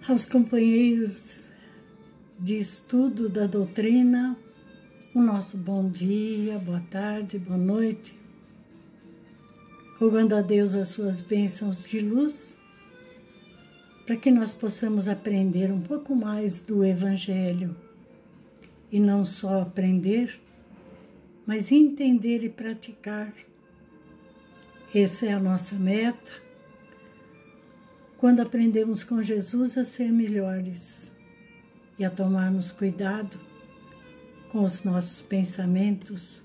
Aos companheiros de estudo da doutrina, o nosso bom dia, boa tarde, boa noite, rogando a Deus as suas bênçãos de luz, para que nós possamos aprender um pouco mais do Evangelho, e não só aprender, mas entender e praticar. Essa é a nossa meta. Quando aprendemos com Jesus a ser melhores e a tomarmos cuidado com os nossos pensamentos,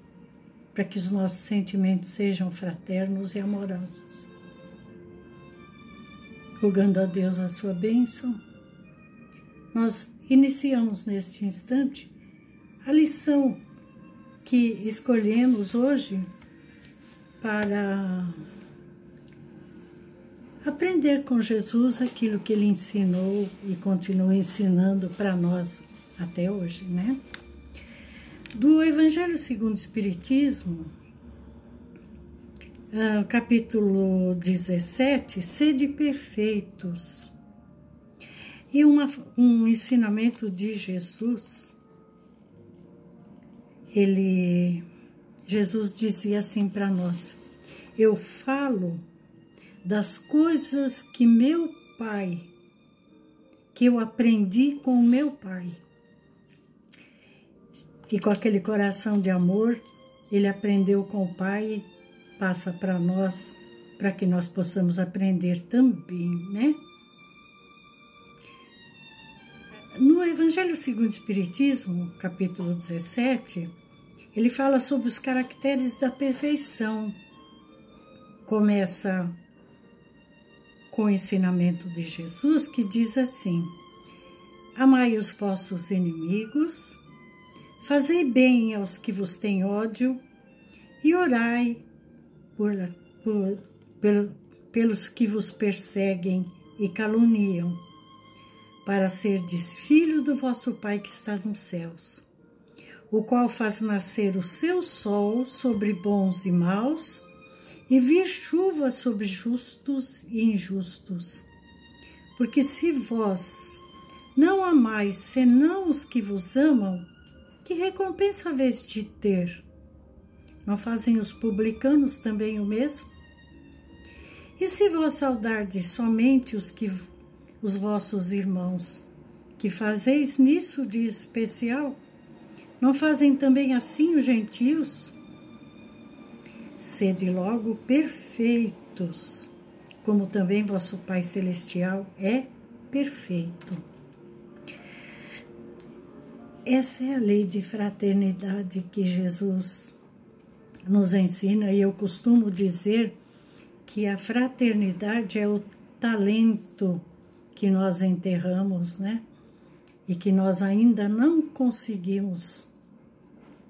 para que os nossos sentimentos sejam fraternos e amorosos. Rogando a Deus a sua bênção, nós iniciamos neste instante a lição que escolhemos hoje para aprender com Jesus aquilo que Ele ensinou e continua ensinando para nós até hoje, né? Do Evangelho segundo o Espiritismo, capítulo 17, Sede perfeitos. E um ensinamento de Jesus. Jesus dizia assim para nós: eu falo das coisas que eu aprendi com o meu Pai. E com aquele coração de amor, Ele aprendeu com o Pai, passa para nós, para que nós possamos aprender também, né? No Evangelho segundo o Espiritismo, capítulo 17, ele fala sobre os caracteres da perfeição. Começa com o ensinamento de Jesus, que diz assim: amai os vossos inimigos, fazei bem aos que vos têm ódio e orai pelos que vos perseguem e caluniam, para serdes filho do vosso Pai que está nos céus, o qual faz nascer o seu sol sobre bons e maus, e vir chuva sobre justos e injustos. Porque se vós não amais senão os que vos amam, que recompensa haveis de ter? Não fazem os publicanos também o mesmo? E se vós saudardes somente os vossos irmãos, que fazeis nisso de especial, não fazem também assim os gentios? Sede logo perfeitos, como também vosso Pai Celestial é perfeito. Essa é a lei de fraternidade que Jesus nos ensina, e eu costumo dizer que a fraternidade é o talento que nós enterramos, né? E que nós ainda não conseguimos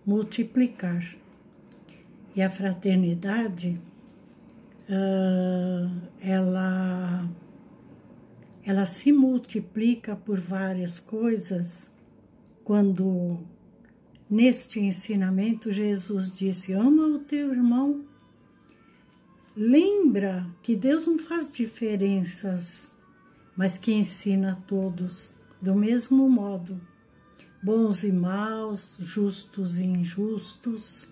multiplicar. E a fraternidade, ela se multiplica por várias coisas, quando neste ensinamento Jesus disse: ama o teu irmão. Lembra que Deus não faz diferenças, mas que ensina a todos do mesmo modo, bons e maus, justos e injustos.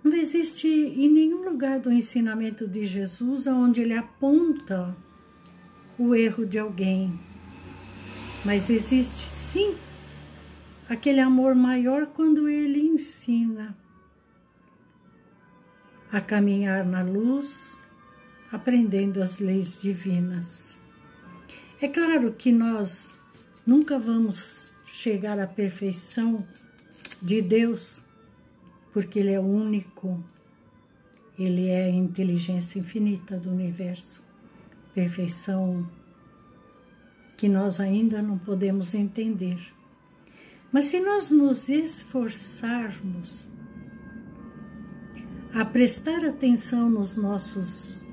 Não existe em nenhum lugar do ensinamento de Jesus onde ele aponta o erro de alguém. Mas existe sim aquele amor maior quando ele ensina a caminhar na luz, aprendendo as leis divinas. É claro que nós nunca vamos chegar à perfeição de Deus, porque Ele é único, Ele é a inteligência infinita do universo, perfeição que nós ainda não podemos entender. Mas se nós nos esforçarmos a prestar atenção nas nossas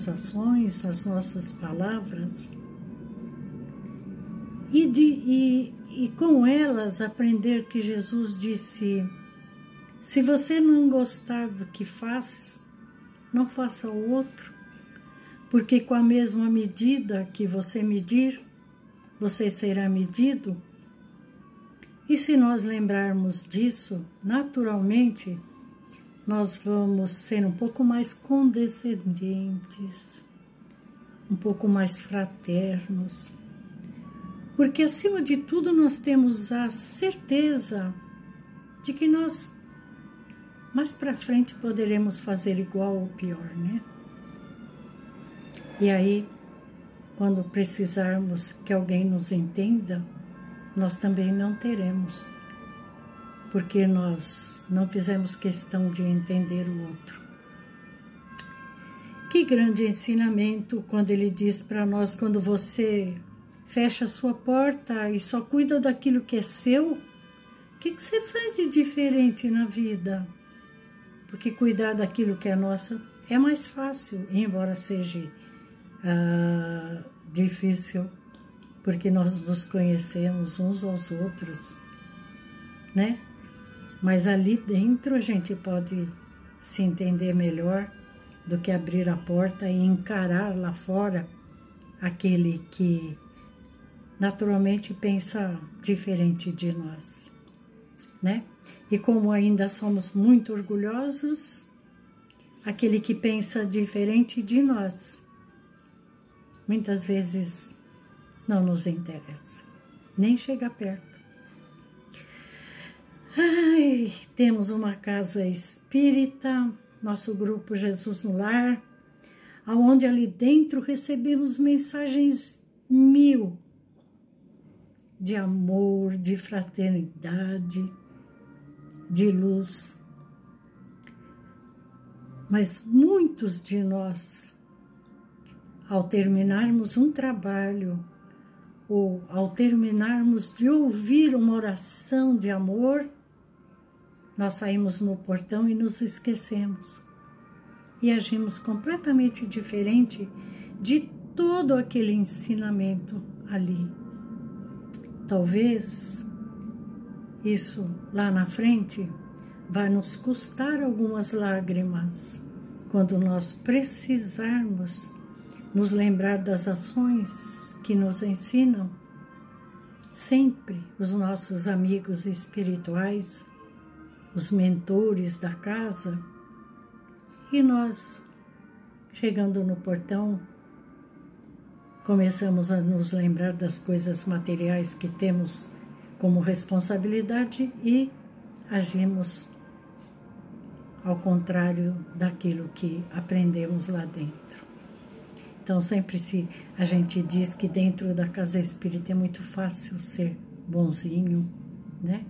ações, nas nossas palavras, e com elas aprender que Jesus disse: se você não gostar do que faz, não faça o outro. porque com a mesma medida que você medir, você será medido. E se nós lembrarmos disso, naturalmente, nós vamos ser um pouco mais condescendentes, um pouco mais fraternos, porque acima de tudo nós temos a certeza de que nós mais para frente poderemos fazer igual ou pior, né? E aí, quando precisarmos que alguém nos entenda, nós também não teremos, porque nós não fizemos questão de entender o outro. Que grande ensinamento quando ele diz para nós, quando você fecha a sua porta e só cuida daquilo que é seu, o que você faz de diferente na vida? Porque cuidar daquilo que é nosso é mais fácil, embora seja difícil, porque nós nos conhecemos uns aos outros, né? Mas ali dentro a gente pode se entender melhor do que abrir a porta e encarar lá fora aquele que naturalmente pensa diferente de nós, né? E como ainda somos muito orgulhosos, aquele que pensa diferente de nós, muitas vezes não nos interessa, nem chega perto. Ai, temos uma casa espírita, nosso grupo Jesus no Lar, aonde ali dentro recebemos mensagens mil de amor, de fraternidade, de luz. Mas muitos de nós, ao terminarmos um trabalho, ou ao terminarmos de ouvir uma oração de amor, nós saímos no portão e nos esquecemos. E agimos completamente diferente de todo aquele ensinamento ali. Talvez isso lá na frente vai nos custar algumas lágrimas, quando nós precisarmos nos lembrar das ações que nos ensinam sempre os nossos amigos espirituais, os mentores da casa, e nós, chegando no portão, começamos a nos lembrar das coisas materiais que temos como responsabilidade e agimos ao contrário daquilo que aprendemos lá dentro. Então, sempre a gente diz que dentro da casa espírita é muito fácil ser bonzinho, né?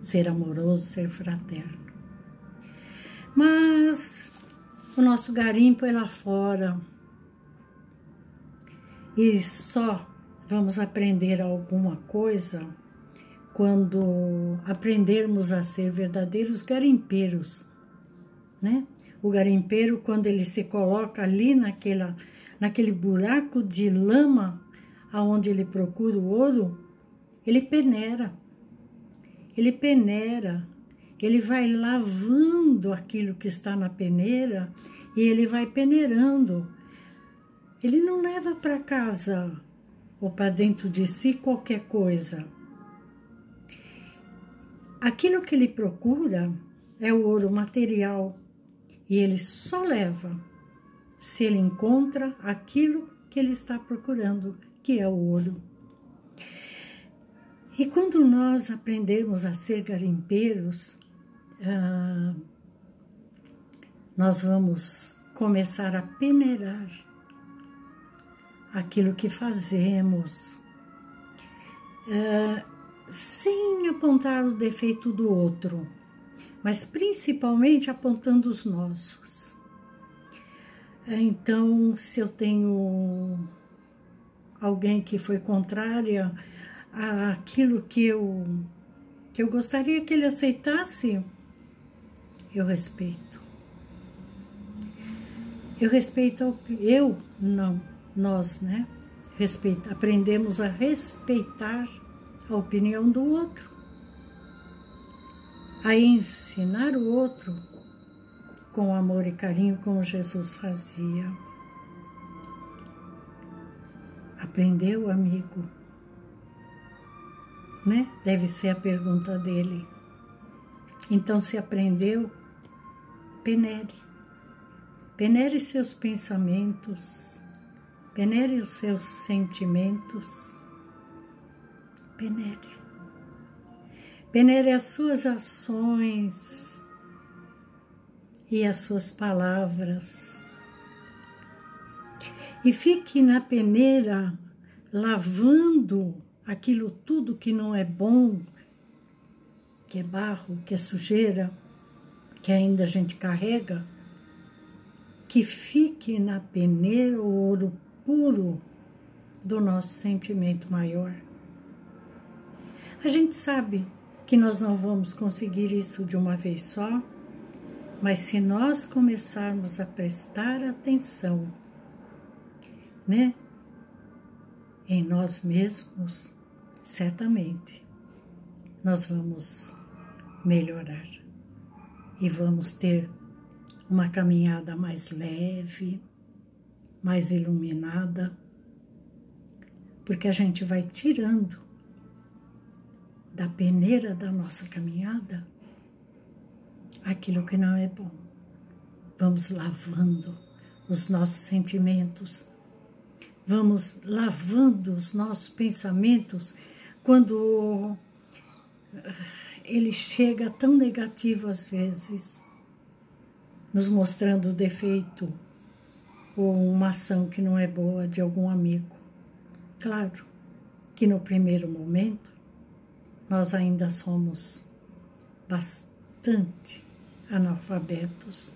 Ser amoroso, ser fraterno. Mas o nosso garimpo é lá fora. E só vamos aprender alguma coisa quando aprendermos a ser verdadeiros garimpeiros, né? O garimpeiro, quando ele se coloca ali naquele buraco de lama aonde ele procura o ouro, ele peneira, ele vai lavando aquilo que está na peneira e ele vai peneirando. Ele não leva para casa ou para dentro de si qualquer coisa. Aquilo que ele procura é o ouro material e ele só leva se ele encontra aquilo que ele está procurando, que é o ouro. E quando nós aprendermos a ser garimpeiros, nós vamos começar a peneirar aquilo que fazemos, sem apontar o defeito do outro, mas principalmente apontando os nossos. Então, se eu tenho alguém que foi contrária àquilo que eu gostaria que ele aceitasse, eu respeito. Eu respeito, nós, né? Aprendemos a respeitar a opinião do outro, a ensinar o outro com amor e carinho, como Jesus fazia. Aprendeu, amigo? Né? Deve ser a pergunta dele. Então, se aprendeu, penere. Penere seus pensamentos, penere os seus sentimentos, penere. Penere as suas ações e as suas palavras. E fique na peneira lavando aquilo tudo que não é bom, que é barro, que é sujeira, que ainda a gente carrega, que fique na peneira o ouro puro do nosso sentimento maior. A gente sabe que nós não vamos conseguir isso de uma vez só, mas se nós começarmos a prestar atenção, né, em nós mesmos, certamente nós vamos melhorar e vamos ter uma caminhada mais leve, mais iluminada, porque a gente vai tirando da peneira da nossa caminhada aquilo que não é bom. Vamos lavando os nossos sentimentos, vamos lavando os nossos pensamentos quando ele chega tão negativo às vezes, nos mostrando o defeito ou uma ação que não é boa de algum amigo. Claro que no primeiro momento nós ainda somos bastante analfabetos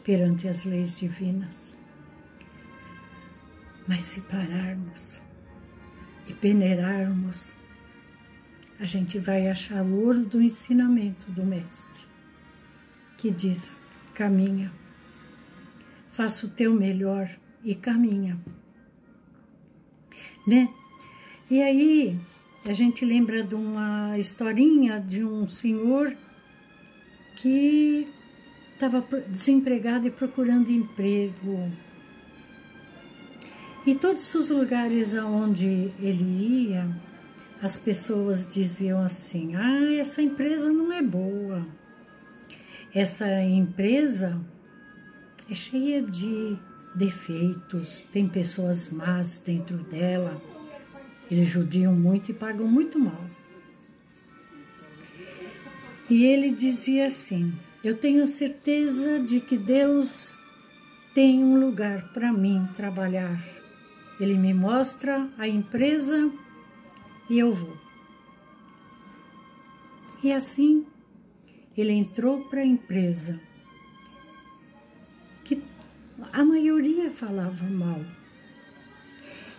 perante as leis divinas. Mas se pararmos e peneirarmos, a gente vai achar o ouro do ensinamento do Mestre, que diz: caminha, faça o teu melhor e caminha, né? E aí a gente lembra de uma historinha de um senhor que estava desempregado e procurando emprego. E todos os lugares aonde ele ia, as pessoas diziam assim: ah, essa empresa não é boa. Essa empresa é cheia de defeitos, tem pessoas más dentro dela. Eles judiam muito e pagam muito mal. E ele dizia assim: eu tenho certeza de que Deus tem um lugar para mim trabalhar. Ele me mostra a empresa e eu vou. E assim, ele entrou para a empresa, que a maioria falava mal.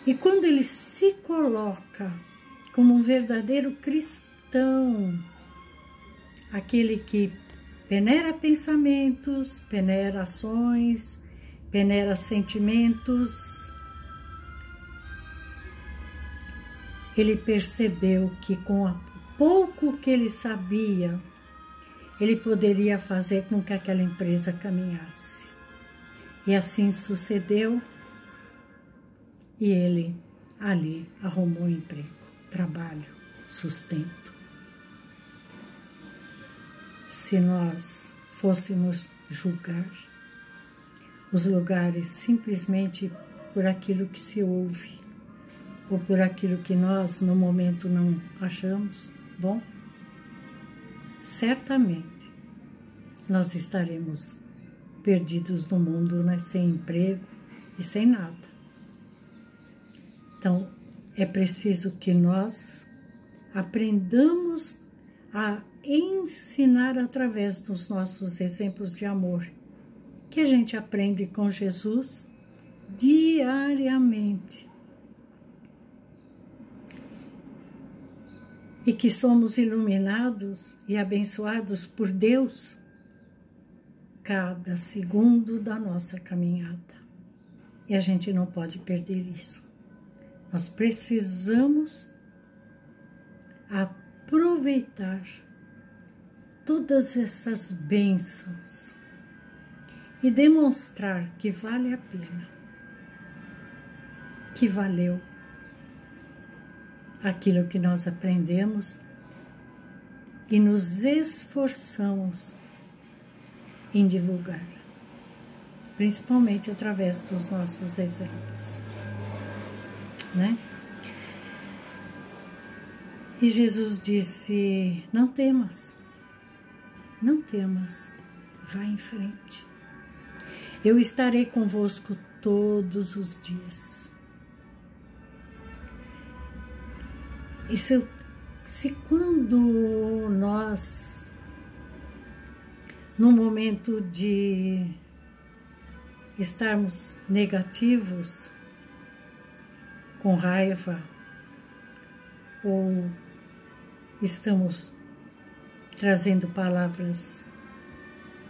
E quando ele se coloca como um verdadeiro cristão, aquele que peneira pensamentos, peneira ações, peneira sentimentos, ele percebeu que com o pouco que ele sabia, ele poderia fazer com que aquela empresa caminhasse. E assim sucedeu, e ele ali arrumou emprego, trabalho, sustento. Se nós fôssemos julgar os lugares simplesmente por aquilo que se ouve, ou por aquilo que nós no momento não achamos bom, certamente nós estaremos perdidos no mundo, né? Sem emprego e sem nada. Então, é preciso que nós aprendamos a ensinar através dos nossos exemplos de amor, que a gente aprende com Jesus diariamente. E que somos iluminados e abençoados por Deus cada segundo da nossa caminhada. E a gente não pode perder isso. Nós precisamos aproveitar todas essas bênçãos e demonstrar que vale a pena, que valeu aquilo que nós aprendemos e nos esforçamos em divulgar, principalmente através dos nossos exemplos, né? E Jesus disse: não temas, não temas, vá em frente. Eu estarei convosco todos os dias. E se quando nós, no momento de estarmos negativos, com raiva, ou estamos trazendo palavras,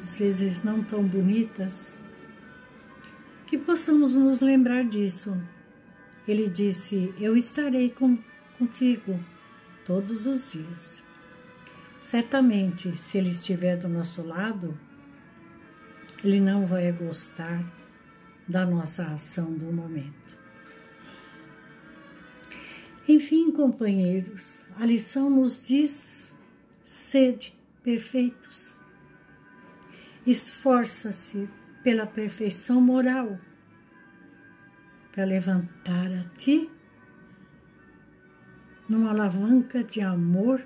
às vezes não tão bonitas, que possamos nos lembrar disso. Ele disse: eu estarei contigo todos os dias. Certamente, se Ele estiver do nosso lado, Ele não vai gostar da nossa ação do momento. Enfim, companheiros, a lição nos diz: sede perfeitos. Esforça-se pela perfeição moral, para levantar a ti numa alavanca de amor,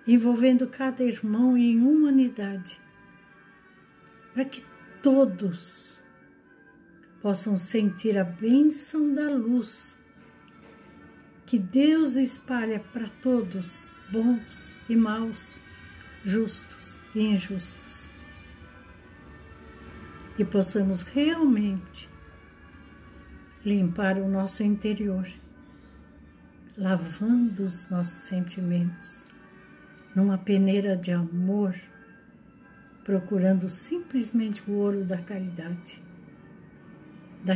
envolvendo cada irmão em humanidade, para que todos possam sentir a bênção da luz que Deus espalha para todos, bons e maus, justos e injustos. E possamos realmente limpar o nosso interior, lavando os nossos sentimentos numa peneira de amor, procurando simplesmente o ouro da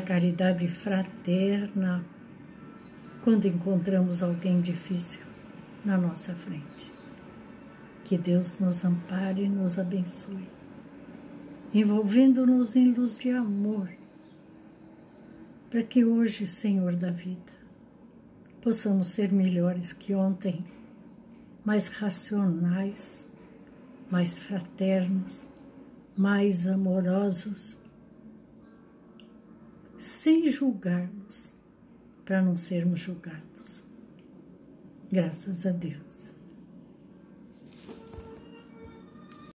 caridade fraterna, quando encontramos alguém difícil na nossa frente. Que Deus nos ampare e nos abençoe, envolvendo-nos em luz de amor, para que hoje, Senhor da vida, possamos ser melhores que ontem, mais racionais, mais fraternos, mais amorosos, sem julgarmos, para não sermos julgados. Graças a Deus.